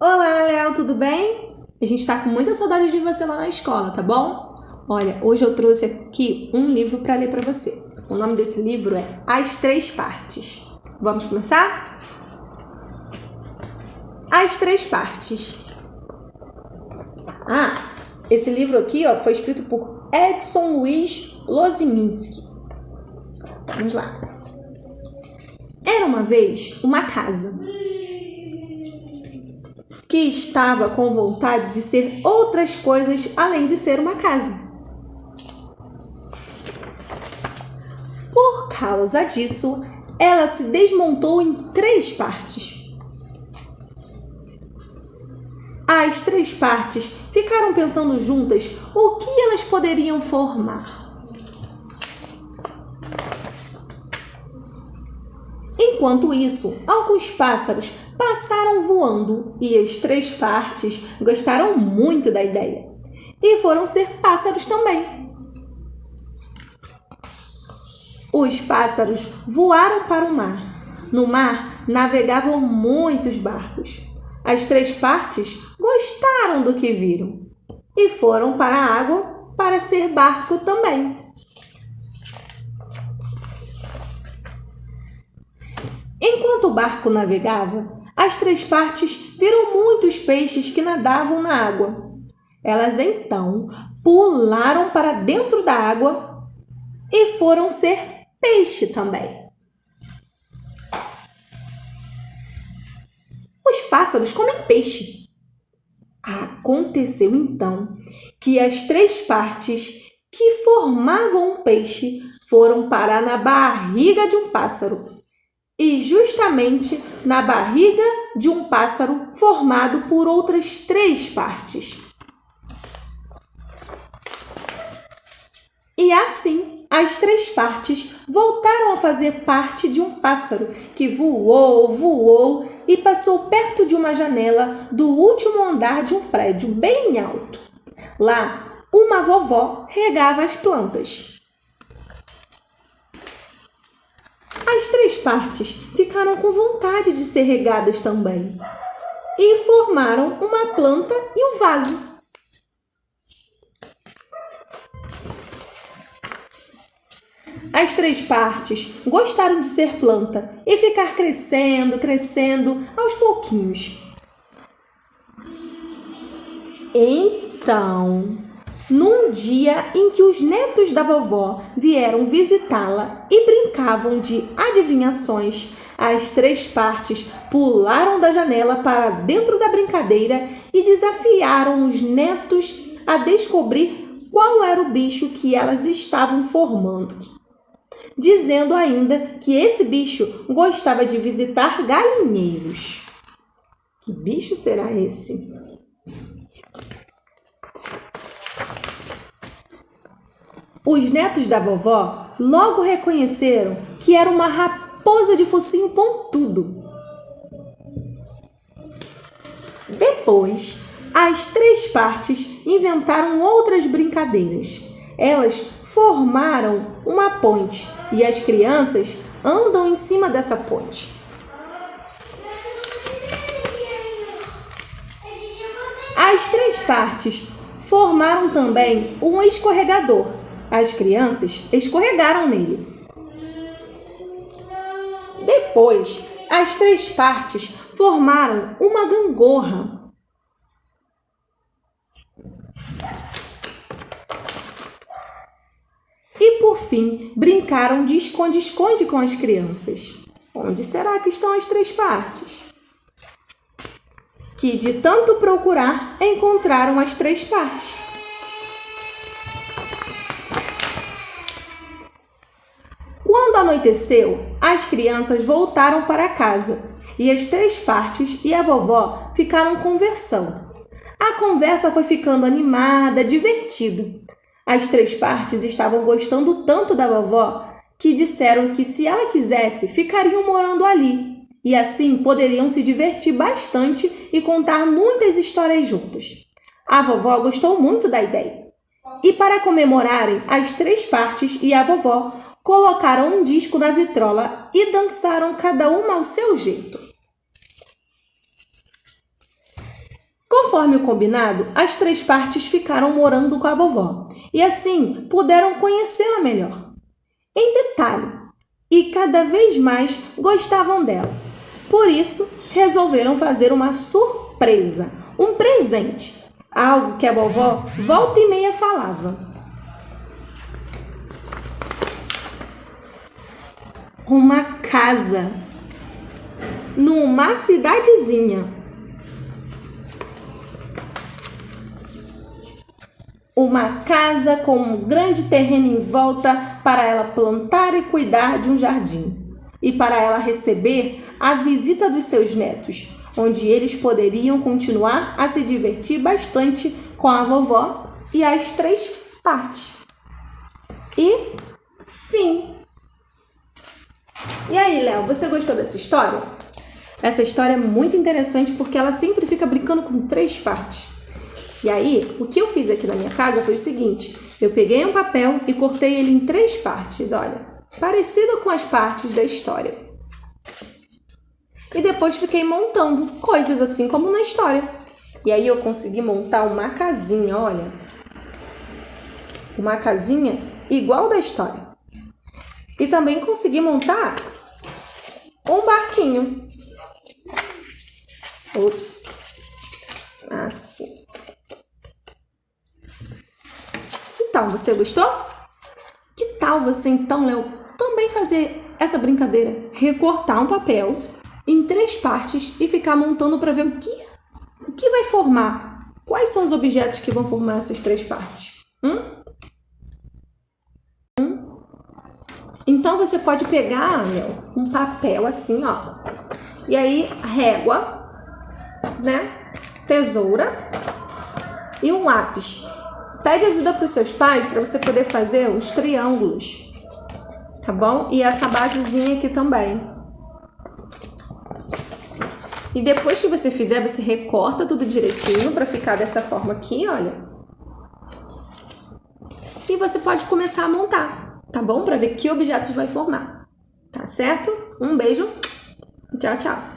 Olá, Léo, tudo bem? A gente tá com muita saudade de você lá na escola, tá bom? Olha, hoje eu trouxe aqui um livro para ler para você. O nome desse livro é As Três Partes. Vamos começar? As Três Partes. Esse livro aqui foi escrito por Edson Luiz Loziminski. Vamos lá. Era uma vez uma casa que estava com vontade de ser outras coisas além de ser uma casa. Por causa disso, ela se desmontou em três partes. As três partes ficaram pensando juntas o que elas poderiam formar. Enquanto isso, alguns pássaros passaram voando e as três partes gostaram muito da ideia e foram ser pássaros também. Os pássaros voaram para o mar. No mar navegavam muitos barcos. As três partes gostaram do que viram e foram para a água para ser barco também. Enquanto o barco navegava, as três partes viram muitos peixes que nadavam na água. Elas então pularam para dentro da água e foram ser peixe também. Os pássaros comem peixe. Aconteceu então que as três partes que formavam um peixe foram parar na barriga de um pássaro. E justamente na barriga de um pássaro formado por outras três partes. E assim, as três partes voltaram a fazer parte de um pássaro que voou e passou perto de uma janela do último andar de um prédio bem alto. Lá, uma vovó regava as plantas. As três partes ficaram com vontade de ser regadas também e formaram uma planta e um vaso. As três partes gostaram de ser planta e ficar crescendo aos pouquinhos. Então, num dia em que os netos da vovó vieram visitá-la e brincavam de adivinhações, as três partes pularam da janela para dentro da brincadeira e desafiaram os netos a descobrir qual era o bicho que elas estavam formando, dizendo ainda que esse bicho gostava de visitar galinheiros. Que bicho será esse? Os netos da vovó logo reconheceram que era uma raposa de focinho pontudo. Depois, as três partes inventaram outras brincadeiras. Elas formaram uma ponte e as crianças andam em cima dessa ponte. As três partes formaram também um escorregador. As crianças escorregaram nele. Depois, as três partes formaram uma gangorra. E, por fim, brincaram de esconde-esconde com as crianças. Onde será que estão as três partes? Que, de tanto procurar, encontraram as três partes. Quando anoiteceu, as crianças voltaram para casa e as três partes e a vovó ficaram conversando. A conversa foi ficando animada, divertida. As três partes estavam gostando tanto da vovó que disseram que, se ela quisesse, ficariam morando ali e assim poderiam se divertir bastante e contar muitas histórias juntas. A vovó gostou muito da ideia. E para comemorarem, as três partes e a vovó colocaram um disco na vitrola e dançaram cada uma ao seu jeito. Conforme o combinado, as 3 partes ficaram morando com a vovó e assim puderam conhecê-la melhor. Em detalhe, e cada vez mais gostavam dela. Por isso, resolveram fazer uma surpresa, um presente, algo que a vovó volta e meia falava. Uma casa numa cidadezinha. Uma casa com um grande terreno em volta para ela plantar e cuidar de um jardim. E para ela receber a visita dos seus netos, onde eles poderiam continuar a se divertir bastante com a vovó e as 3 partes. E fim. E aí, Léo, você gostou dessa história? Essa história é muito interessante porque ela sempre fica brincando com 3 partes. E aí, o que eu fiz aqui na minha casa foi o seguinte: eu peguei um papel e cortei ele em 3 partes, olha, parecido com as partes da história. E depois fiquei montando coisas assim como na história. E aí eu consegui montar uma casinha, olha. Uma casinha igual da história. E também consegui montar um barquinho. Ops. Assim. Então, você gostou? Que tal você então, Léo, também fazer essa brincadeira? Recortar um papel em 3 partes e ficar montando para ver o que vai formar. Quais são os objetos que vão formar essas 3 partes? Então, você pode pegar, Léo, um papel assim, ó. E aí, régua, né? Tesoura e um lápis. Pede ajuda para os seus pais para você poder fazer os triângulos, tá bom? E essa basezinha aqui também. E depois que você fizer, você recorta tudo direitinho para ficar dessa forma aqui, olha. E você pode começar a montar, tá bom? Para ver que objetos vai formar, tá certo? Um beijo, tchau, tchau.